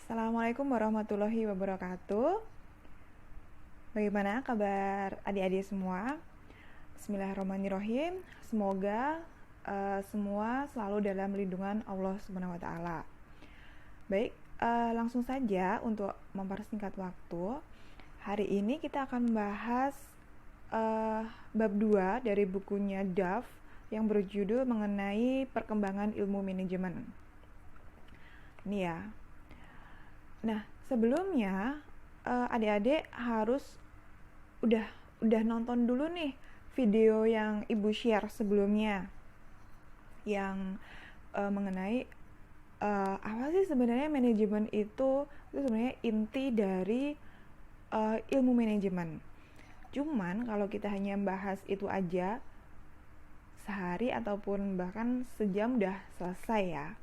Assalamualaikum warahmatullahi wabarakatuh. Bagaimana kabar adik-adik semua? Bismillahirrahmanirrahim. Semoga semua selalu dalam lindungan Allah Subhanahu wa taala. Baik, langsung saja untuk mempersingkat waktu. Hari ini kita akan membahas bab 2 dari bukunya Duff yang berjudul mengenai perkembangan ilmu manajemen. Ini ya. Nah, sebelumnya adik-adik harus udah nonton dulu nih video yang Ibu share sebelumnya yang mengenai apa sih sebenarnya manajemen itu sebenarnya inti dari ilmu manajemen. Cuman kalau kita hanya bahas itu aja sehari ataupun bahkan sejam udah selesai ya.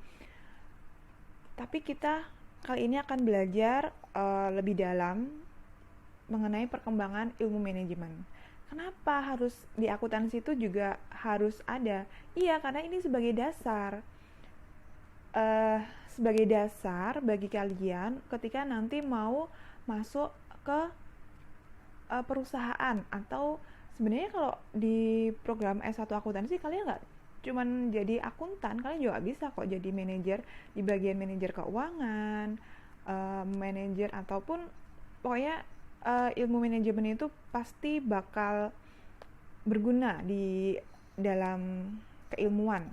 Tapi kita kali ini akan belajar lebih dalam mengenai perkembangan ilmu manajemen. Kenapa harus di akuntansi itu juga harus ada? Iya, karena ini sebagai dasar. Sebagai dasar bagi kalian ketika nanti mau masuk ke perusahaan, atau sebenarnya kalau di program S1 akuntansi kalian nggak cuman jadi akuntan, kalian juga bisa kok jadi manajer di bagian manajer keuangan, manajer ataupun pokoknya ilmu manajemen itu pasti bakal berguna di dalam keilmuan.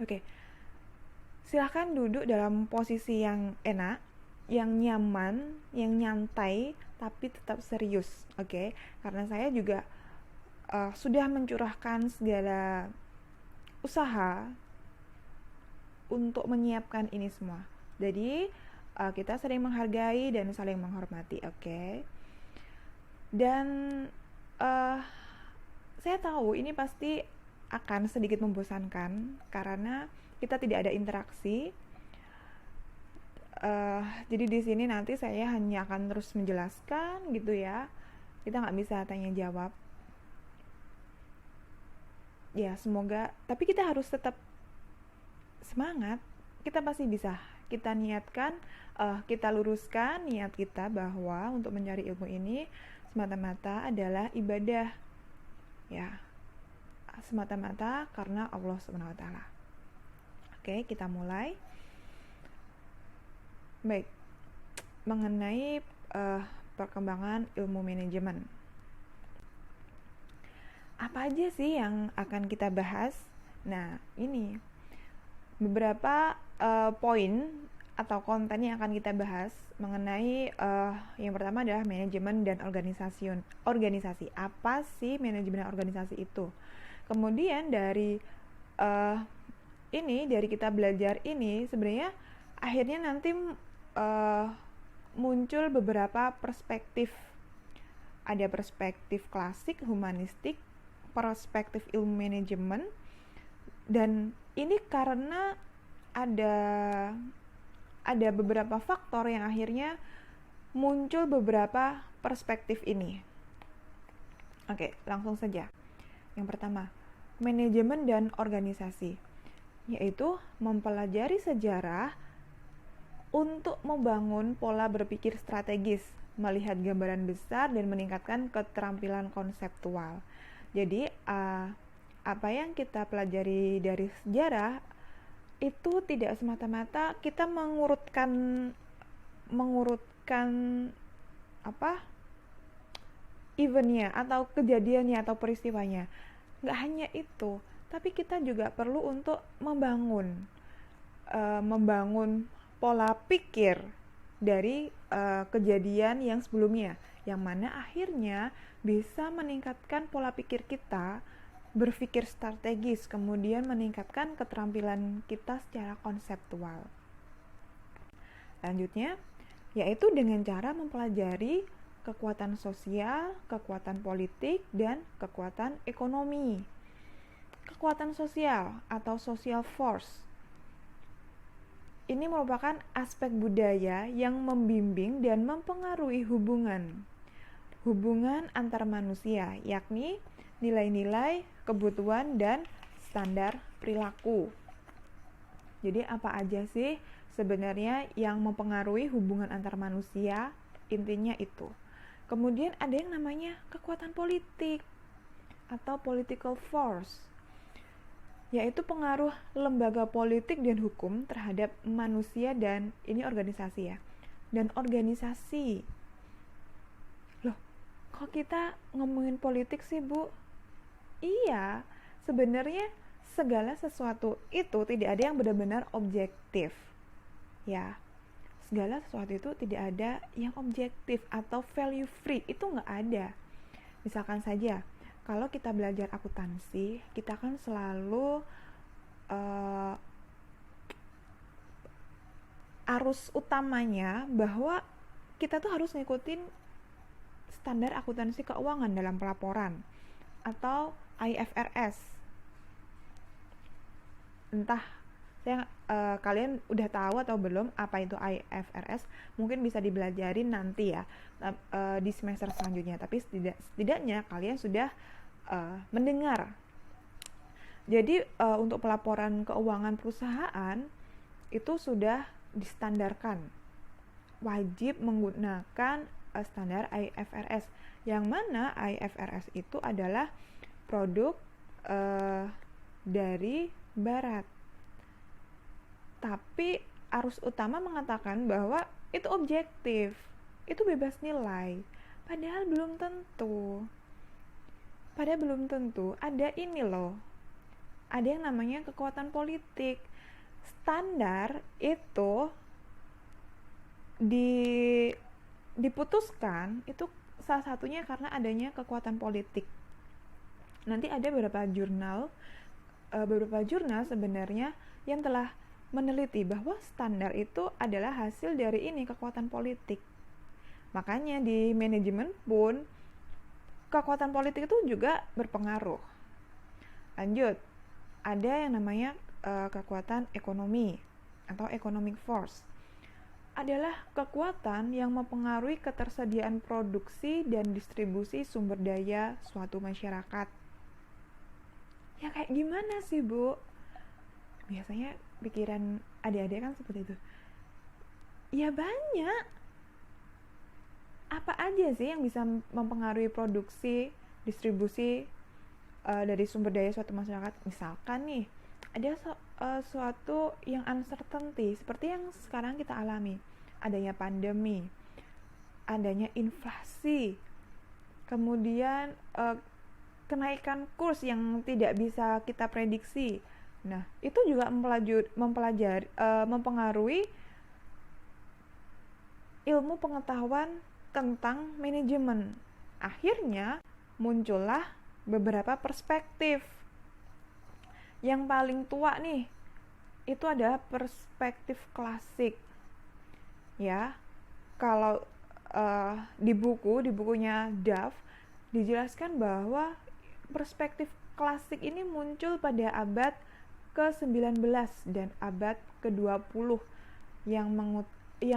Oke. Silahkan duduk dalam posisi yang enak, yang nyaman, yang nyantai, tapi tetap serius, oke? Karena saya juga sudah mencurahkan segala usaha untuk menyiapkan ini semua. Jadi kita saling menghargai dan saling menghormati, oke? Dan saya tahu ini pasti akan sedikit membosankan karena kita tidak ada interaksi. Jadi di sini nanti saya hanya akan terus menjelaskan gitu ya. Kita nggak bisa tanya jawab. Ya semoga, tapi kita harus tetap semangat. Kita pasti bisa. Kita niatkan, kita luruskan niat kita bahwa untuk mencari ilmu ini semata-mata adalah ibadah. Ya, semata-mata karena Allah Subhanahu wa taala. Oke, kita mulai. Baik, mengenai perkembangan ilmu manajemen. Apa aja sih yang akan kita bahas? Nah, ini beberapa poin atau konten yang akan kita bahas mengenai yang pertama adalah manajemen dan organisasi. Apa sih manajemen dan organisasi itu? Kemudian dari dari kita belajar ini sebenarnya akhirnya nanti muncul beberapa perspektif. Ada perspektif klasik, humanistik, perspektif ilmu manajemen, dan ini karena ada beberapa faktor yang akhirnya muncul beberapa perspektif ini. Oke, langsung saja. Yang pertama, manajemen dan organisasi, yaitu mempelajari sejarah untuk membangun pola berpikir strategis, melihat gambaran besar dan meningkatkan keterampilan konseptual. Jadi apa yang kita pelajari dari sejarah itu tidak semata-mata kita mengurutkan eventnya atau kejadiannya atau peristiwanya. Nggak hanya itu, tapi kita juga perlu untuk membangun pola pikir dari kejadian yang sebelumnya, yang mana akhirnya bisa meningkatkan pola pikir kita, berpikir strategis, kemudian meningkatkan keterampilan kita secara konseptual. Selanjutnya, yaitu dengan cara mempelajari kekuatan sosial, kekuatan politik, dan kekuatan ekonomi. Kekuatan sosial atau social force ini merupakan aspek budaya yang membimbing dan mempengaruhi hubungan antar manusia, yakni nilai-nilai, kebutuhan, dan standar perilaku. Jadi apa aja sih sebenarnya yang mempengaruhi hubungan antar manusia? Intinya itu. Kemudian ada yang namanya kekuatan politik atau political force, yaitu pengaruh lembaga politik dan hukum terhadap manusia dan ini organisasi ya. Dan organisasi. Loh, kok kita ngomongin politik sih, Bu? Iya, sebenarnya segala sesuatu itu tidak ada yang benar-benar objektif. Ya, segala sesuatu itu tidak ada yang objektif atau value free, itu nggak ada. Misalkan saja, kalau kita belajar akuntansi, kita kan selalu arus utamanya bahwa kita tuh harus ngikutin standar akuntansi keuangan dalam pelaporan atau IFRS. Entah kalian udah tahu atau belum apa itu IFRS, mungkin bisa dibelajarin nanti ya di semester selanjutnya, tapi setidaknya kalian sudah mendengar. Jadi untuk pelaporan keuangan perusahaan itu sudah distandarkan, wajib menggunakan standar IFRS, yang mana IFRS itu adalah produk dari Barat. Tapi arus utama mengatakan bahwa itu objektif, itu bebas nilai. Padahal belum tentu. Ada ini loh. Ada yang namanya kekuatan politik. Standar itu diputuskan itu salah satunya karena adanya kekuatan politik. Nanti ada beberapa jurnal sebenarnya yang telah meneliti bahwa standar itu adalah hasil dari ini kekuatan politik. Makanya di manajemen pun kekuatan politik itu juga berpengaruh. Lanjut, ada yang namanya kekuatan ekonomi atau economic force. Adalah kekuatan yang mempengaruhi ketersediaan produksi dan distribusi sumber daya suatu masyarakat. Ya kayak gimana sih, Bu? Biasanya pikiran adik-adik kan seperti itu. Ya banyak. Apa aja sih yang bisa mempengaruhi produksi, distribusi dari sumber daya suatu masyarakat? Misalkan nih, ada suatu yang uncertainty seperti yang sekarang kita alami. Adanya pandemi, adanya inflasi, kemudian kenaikan kurs yang tidak bisa kita prediksi. Nah, itu juga mempengaruhi ilmu pengetahuan tentang manajemen. Akhirnya muncullah beberapa perspektif. Yang paling tua nih, itu adalah perspektif klasik. Ya, kalau di bukunya Duff dijelaskan bahwa perspektif klasik ini muncul pada abad ke-19 dan abad ke-20 yang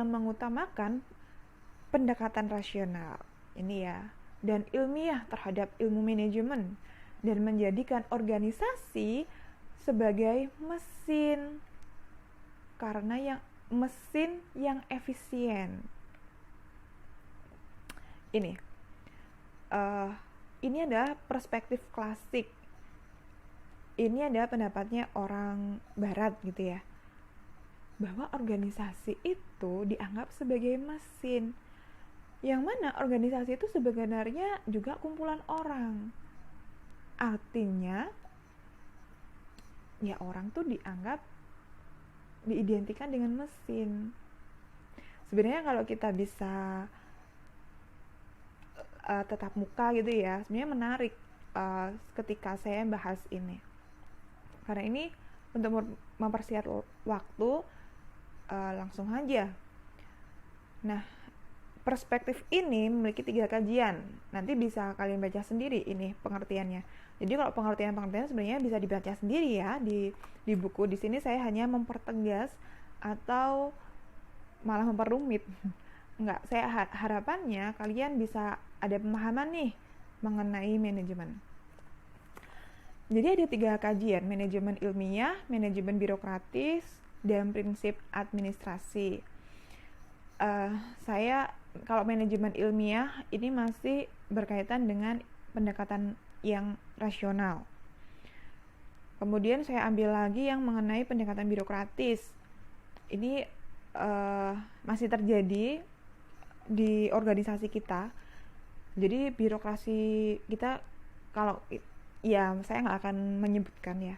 mengutamakan pendekatan rasional ini ya dan ilmiah terhadap ilmu manajemen dan menjadikan organisasi sebagai mesin yang efisien. Ini adalah perspektif klasik. Ini adalah pendapatnya orang Barat gitu ya. Bahwa organisasi itu dianggap sebagai mesin. Yang mana organisasi itu sebenarnya juga kumpulan orang. Artinya, ya orang tuh diidentikan dengan mesin. Sebenarnya kalau kita bisa tetap muka gitu ya, sebenarnya menarik ketika saya bahas ini. Karena ini untuk mempersingkat waktu, langsung aja. Nah, perspektif ini memiliki 3 kajian. Nanti bisa kalian baca sendiri ini pengertiannya. Jadi kalau pengertian sebenarnya bisa dibaca sendiri ya di buku. Di sini saya hanya mempertegas atau malah memperrumit. Enggak, saya harapannya kalian bisa ada pemahaman nih mengenai manajemen. Jadi ada 3 kajian, manajemen ilmiah, manajemen birokratis, dan prinsip administrasi. Saya kalau manajemen ilmiah ini masih berkaitan dengan pendekatan yang rasional. Kemudian saya ambil lagi yang mengenai pendekatan birokratis. Ini masih terjadi di organisasi kita. Jadi birokrasi kita, kalau ya saya nggak akan menyebutkan ya.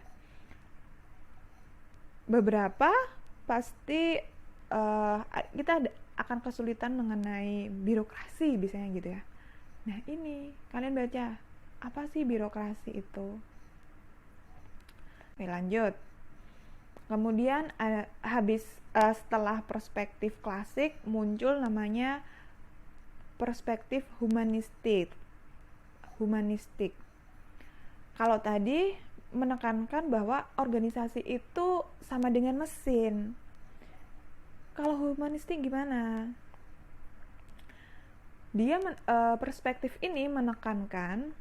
Beberapa pasti kita akan kesulitan mengenai birokrasi biasanya gitu ya. Nah ini kalian baca, apa sih birokrasi itu? Oke, lanjut. Kemudian setelah perspektif klasik muncul namanya perspektif humanistik. Kalau tadi menekankan bahwa organisasi itu sama dengan mesin. Kalau humanistik gimana? Dia perspektif ini menekankan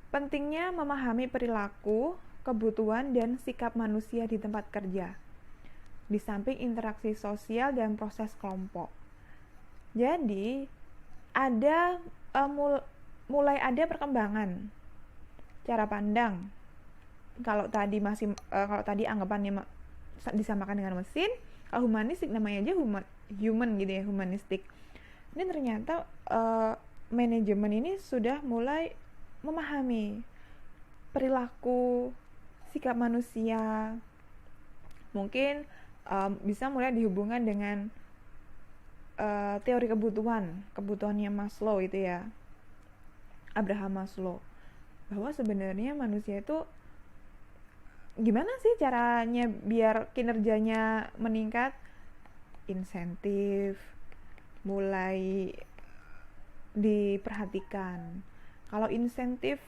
pentingnya memahami perilaku, kebutuhan, dan sikap manusia di tempat kerja, di samping interaksi sosial dan proses kelompok. Jadi ada mulai ada perkembangan cara pandang. Kalau tadi anggapannya disamakan dengan mesin, kalau humanistik namanya aja human gitu ya, humanistik. Ini ternyata manajemen ini sudah mulai memahami perilaku, sikap manusia. Mungkin bisa mulai dihubungkan dengan teori kebutuhannya Maslow itu ya, Abraham Maslow, bahwa sebenarnya manusia itu gimana sih caranya biar kinerjanya meningkat. Insentif mulai diperhatikan. Kalau insentif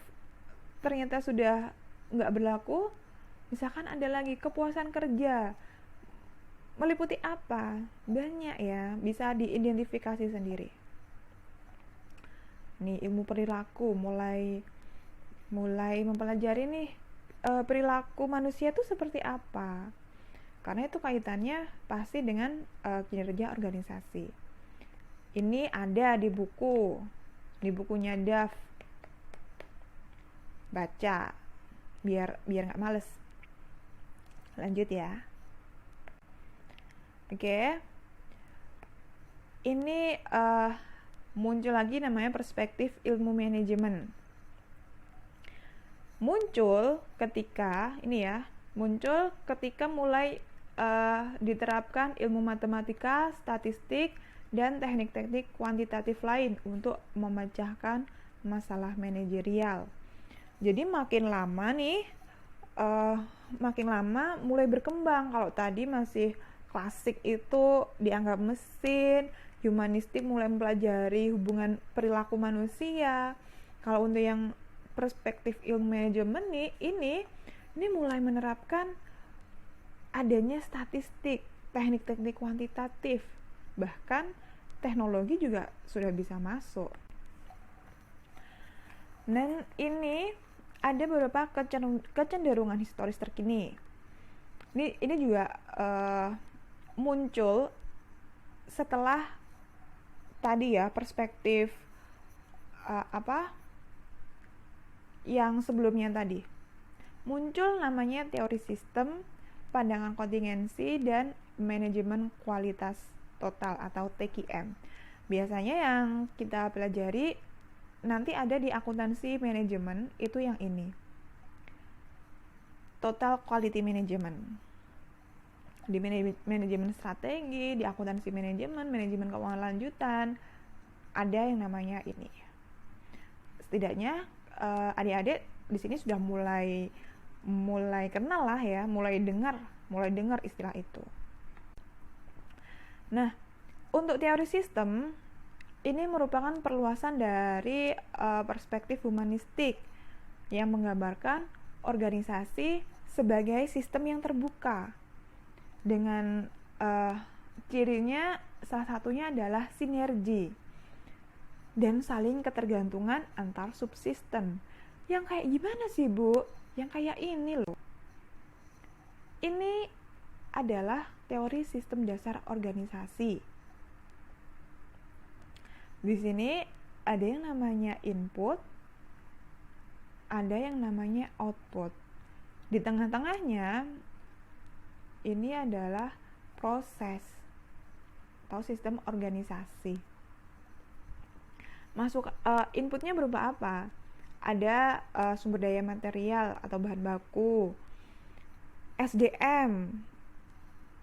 ternyata sudah nggak berlaku, misalkan ada lagi kepuasan kerja, meliputi apa? Banyak ya, bisa diidentifikasi sendiri. Nih ilmu perilaku mulai mempelajari nih perilaku manusia itu seperti apa, karena itu kaitannya pasti dengan kinerja organisasi. Ini ada di bukunya Duff, baca biar nggak males. Lanjut ya. Oke. Ini muncul lagi namanya perspektif ilmu manajemen. Muncul ketika mulai diterapkan ilmu matematika, statistik, dan teknik-teknik kuantitatif lain untuk memecahkan masalah manajerial. Jadi makin lama mulai berkembang. Kalau tadi masih klasik itu dianggap mesin, humanistik mulai mempelajari hubungan perilaku manusia. Kalau untuk yang perspektif ilmu manajemen ini mulai menerapkan adanya statistik, teknik-teknik kuantitatif, bahkan teknologi juga sudah bisa masuk. Dan ini ada beberapa kecenderungan historis terkini. Ini juga muncul setelah tadi ya perspektif yang sebelumnya tadi. Muncul namanya teori sistem, pandangan kontingensi, dan manajemen kualitas total atau TQM. Biasanya yang kita pelajari nanti ada di akuntansi manajemen, itu yang ini. Total quality management. Di manajemen strategi, di akuntansi manajemen keuangan lanjutan, ada yang namanya ini. Setidaknya adik-adik di sini sudah mulai kenal lah ya, mulai dengar istilah itu. Nah, untuk teori sistem ini merupakan perluasan dari perspektif humanistik yang menggambarkan organisasi sebagai sistem yang terbuka dengan cirinya salah satunya adalah sinergi dan saling ketergantungan antar subsistem. Yang kayak gimana sih, Bu? Yang kayak ini loh. Ini adalah teori sistem dasar organisasi. Di sini ada yang namanya input, ada yang namanya output. Di tengah-tengahnya ini adalah proses atau sistem organisasi. Inputnya berupa apa? Ada sumber daya material atau bahan baku, SDM,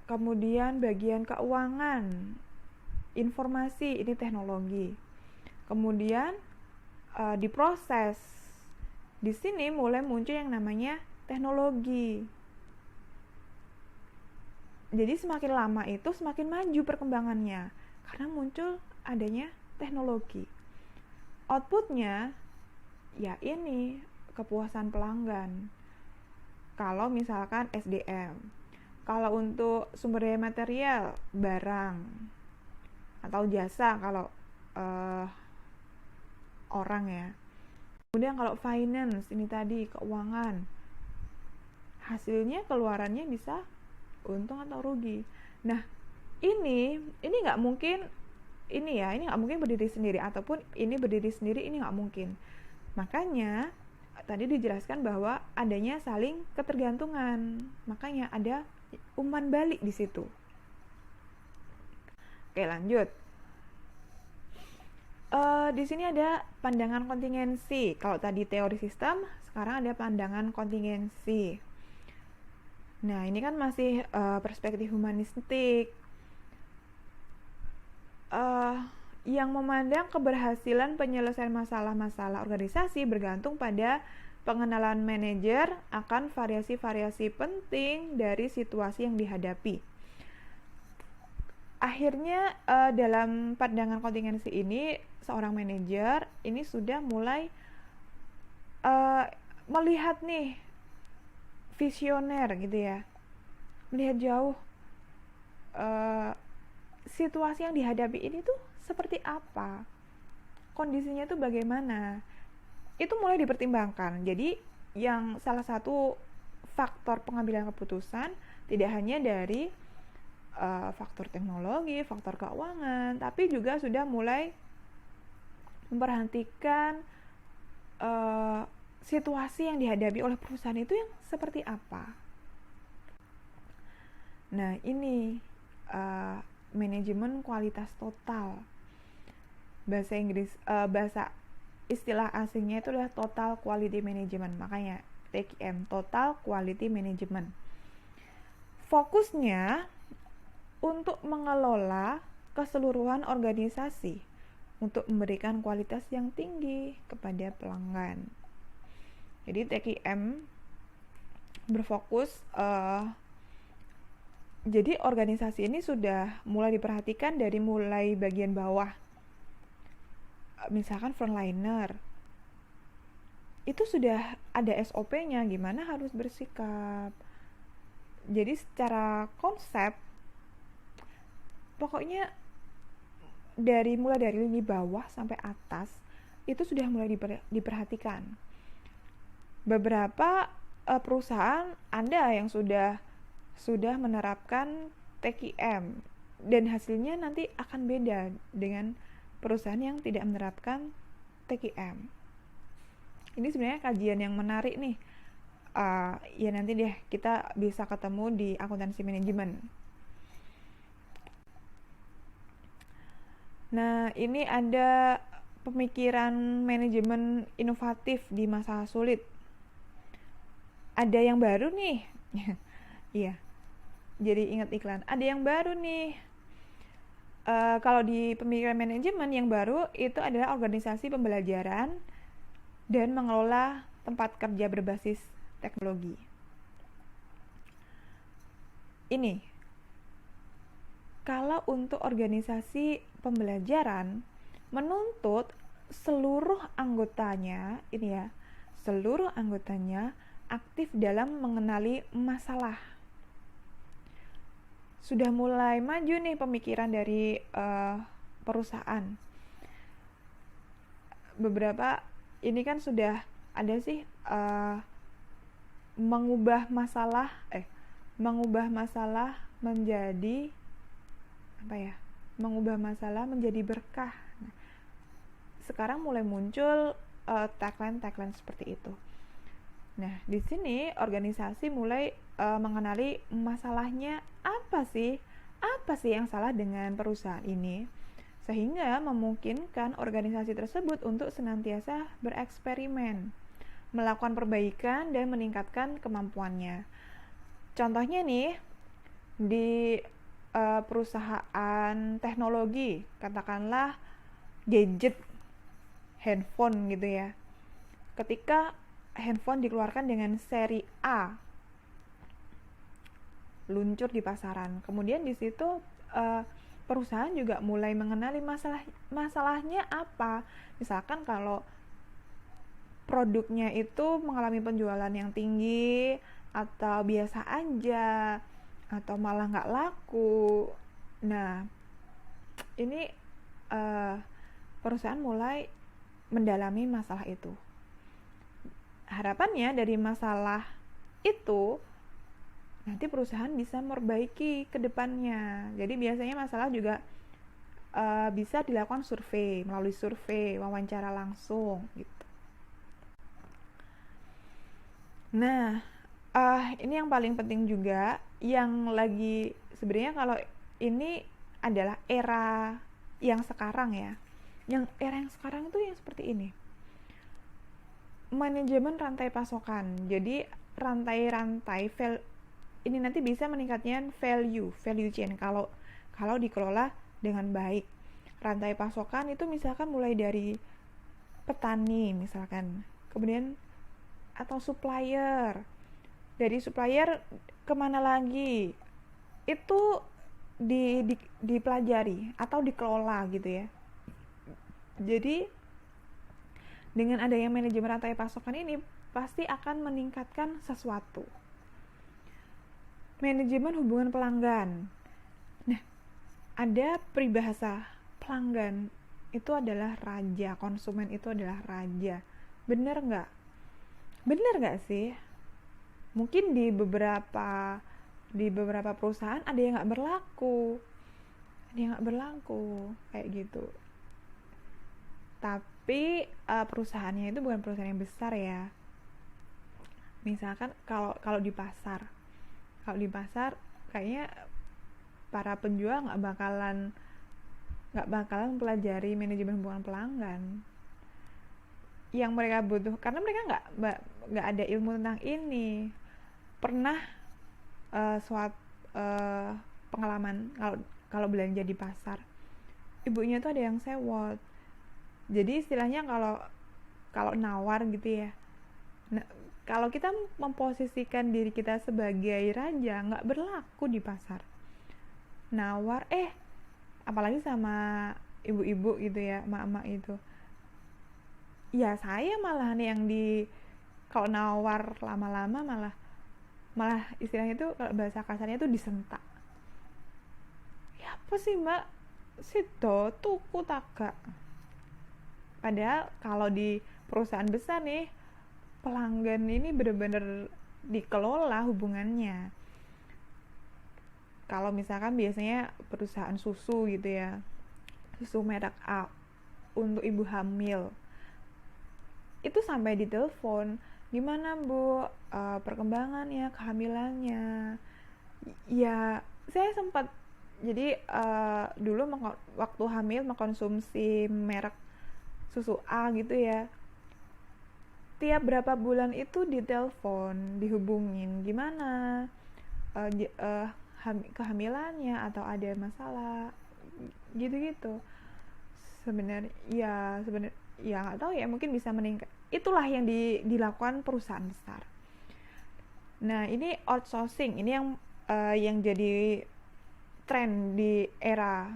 kemudian bagian keuangan, informasi, ini teknologi. Kemudian diproses. Di sini mulai muncul yang namanya teknologi. Jadi semakin lama itu semakin maju perkembangannya karena muncul adanya teknologi. Outputnya ya ini kepuasan pelanggan. Kalau misalkan SDM, kalau untuk sumber daya material, barang atau jasa kalau orang ya. Kemudian kalau finance, ini tadi keuangan, hasilnya keluarannya bisa untung atau rugi. Nah ini nggak mungkin ini nggak mungkin berdiri sendiri, ataupun ini berdiri sendiri, ini nggak mungkin. Makanya tadi dijelaskan bahwa adanya saling ketergantungan, makanya ada umpan balik di situ. Oke, lanjut. Di sini ada pandangan kontingensi. Kalau tadi teori sistem, sekarang ada pandangan kontingensi. Nah, ini kan masih perspektif humanistik. Yang memandang keberhasilan penyelesaian masalah-masalah organisasi bergantung pada pengenalan manajer akan variasi-variasi penting dari situasi yang dihadapi. Akhirnya dalam pandangan kontingensi ini, seorang manajer ini sudah mulai melihat nih, visioner gitu ya, melihat jauh situasi yang dihadapi ini tuh seperti apa, kondisinya tuh bagaimana, itu mulai dipertimbangkan. Jadi yang salah satu faktor pengambilan keputusan tidak hanya dari faktor teknologi, faktor keuangan, tapi juga sudah mulai memperhatikan situasi yang dihadapi oleh perusahaan itu yang seperti apa. Nah, ini manajemen kualitas total. Bahasa istilah asingnya itu adalah Total Quality Management. Makanya TQM, Total Quality Management. Fokusnya untuk mengelola keseluruhan organisasi untuk memberikan kualitas yang tinggi kepada pelanggan. Jadi TQM berfokus jadi organisasi ini sudah mulai diperhatikan dari mulai bagian bawah. Misalkan frontliner, itu sudah ada SOP-nya gimana harus bersikap. Jadi secara konsep, pokoknya mulai dari lini bawah sampai atas itu sudah mulai diperhatikan. Beberapa perusahaan ada yang sudah menerapkan TQM dan hasilnya nanti akan beda dengan perusahaan yang tidak menerapkan TQM. Ini sebenarnya kajian yang menarik nih. Ya nanti deh kita bisa ketemu di akuntansi manajemen. Nah, ini ada pemikiran manajemen inovatif di masa sulit. Ada yang baru nih. Iya. Jadi ingat iklan. Ada yang baru nih. Kalau di pemikiran manajemen yang baru itu adalah organisasi pembelajaran dan mengelola tempat kerja berbasis teknologi. Ini, kalau untuk organisasi pembelajaran menuntut seluruh anggotanya, seluruh anggotanya aktif dalam mengenali masalah. Sudah mulai maju nih pemikiran dari perusahaan. Beberapa ini kan sudah ada sih mengubah mengubah masalah menjadi apa ya? Mengubah masalah menjadi berkah. Nah, sekarang mulai muncul tagline seperti itu. Nah, di sini organisasi mulai mengenali masalahnya apa sih yang salah dengan perusahaan ini, sehingga memungkinkan organisasi tersebut untuk senantiasa bereksperimen, melakukan perbaikan dan meningkatkan kemampuannya. Contohnya nih, di perusahaan teknologi, katakanlah gadget, handphone gitu ya. Ketika handphone dikeluarkan dengan seri A, luncur di pasaran. Kemudian di situ perusahaan juga mulai mengenali masalahnya apa. Misalkan kalau produknya itu mengalami penjualan yang tinggi atau biasa aja atau malah nggak laku. Nah, ini perusahaan mulai mendalami masalah itu. Harapannya dari masalah itu nanti perusahaan bisa memperbaiki ke depannya. Jadi biasanya masalah juga bisa dilakukan melalui survei, wawancara langsung gitu. Nah, ini yang paling penting juga, yang lagi sebenarnya kalau ini adalah era yang sekarang ya. Era yang sekarang itu yang seperti ini. Manajemen rantai pasokan. Jadi rantai-rantai ini nanti bisa meningkatnya value chain kalau dikelola dengan baik. Rantai pasokan itu misalkan mulai dari petani misalkan, kemudian atau supplier, dari supplier kemana lagi, itu dipelajari atau dikelola gitu ya. Jadi dengan adanya manajemen rantai pasokan ini pasti akan meningkatkan sesuatu. Manajemen hubungan pelanggan. Nah, ada peribahasa pelanggan itu adalah raja, konsumen itu adalah raja. Bener nggak sih? Mungkin di beberapa perusahaan ada yang nggak berlaku kayak gitu. Tapi perusahaannya itu bukan perusahaan yang besar ya. Misalkan kalau di pasar kayaknya para penjual nggak bakalan pelajari manajemen hubungan pelanggan. Yang mereka butuh, karena mereka nggak ada ilmu tentang ini. Pernah suatu pengalaman kalau belanja di pasar, ibunya tuh ada yang sewot. Jadi istilahnya kalau nawar gitu ya. Nah, kalau kita memposisikan diri kita sebagai raja, nggak berlaku di pasar. Nawar, apalagi sama ibu-ibu gitu ya, emak-emak itu. Ya saya malah nih yang kalau nawar lama-lama malah istilahnya itu kalau bahasa kasarnya itu disentak. Ya apa sih mbak? Sido tuku taga. Padahal kalau di perusahaan besar nih, pelanggan ini benar-benar dikelola hubungannya. Kalau misalkan biasanya perusahaan susu gitu ya, susu merek A untuk ibu hamil, itu sampai ditelepon, gimana bu perkembangannya, kehamilannya. Ya saya sempat jadi dulu waktu hamil mengkonsumsi merek susu A gitu ya, tiap berapa bulan itu ditelepon, dihubungin gimana kehamilannya atau ada masalah gitu-gitu. Sebenarnya ya nggak tahu ya, mungkin bisa meningkat. Itulah yang dilakukan perusahaan besar. Nah ini outsourcing, ini yang jadi tren di era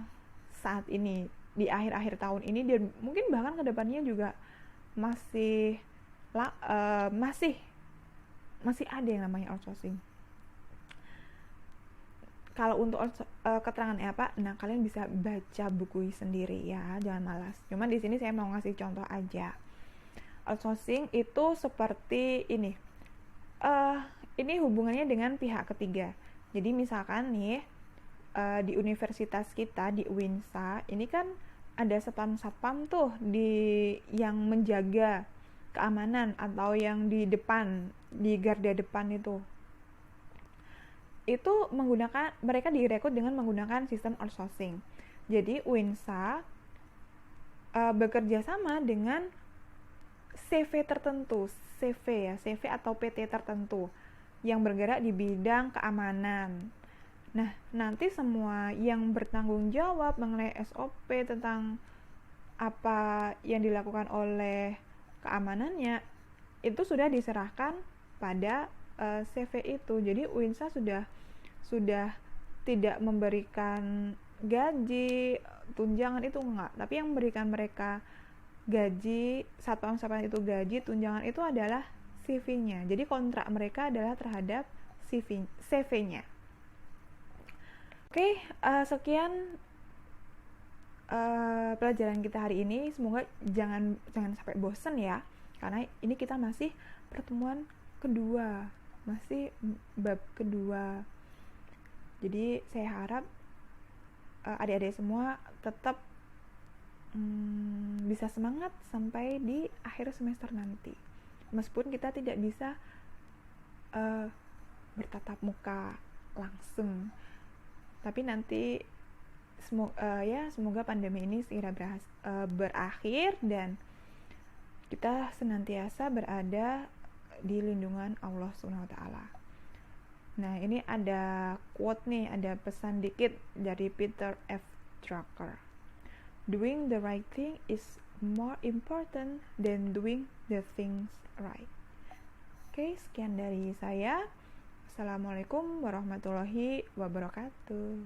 saat ini, di akhir-akhir tahun ini, dan mungkin bahkan kedepannya juga masih ada yang namanya outsourcing. Kalau untuk keterangannya apa, nah kalian bisa baca buku sendiri ya, jangan malas. Cuman di sini saya mau ngasih contoh aja. Outsourcing itu seperti ini. Ini hubungannya dengan pihak ketiga. Jadi misalkan nih di universitas kita di UINSA ini kan ada satpam tuh yang menjaga keamanan atau yang di depan, di garda depan itu mereka direkrut dengan menggunakan sistem outsourcing. Jadi UINSA bekerja sama dengan CV tertentu, CV atau PT tertentu yang bergerak di bidang keamanan. Nah, nanti semua yang bertanggung jawab mengenai SOP tentang apa yang dilakukan oleh keamanannya itu sudah diserahkan pada CV itu. Jadi UINSA sudah tidak memberikan gaji, tunjangan itu enggak, tapi yang memberikan mereka gaji, satpam-satpam itu gaji, tunjangan itu adalah CV-nya. Jadi kontrak mereka adalah terhadap CV-nya. Oke, sekian pelajaran kita hari ini. Semoga jangan sampai bosen ya, karena ini kita masih pertemuan kedua, masih bab kedua. Jadi saya harap adik-adik semua tetap bisa semangat sampai di akhir semester nanti, meskipun kita tidak bisa bertatap muka langsung, tapi nanti semoga pandemi ini segera berakhir dan kita senantiasa berada di lindungan Allah SWT. Nah, ini ada quote nih, ada pesan dikit dari Peter F. Drucker. Doing the right thing is more important than doing the things right. Oke, sekian dari saya. Assalamualaikum warahmatullahi wabarakatuh.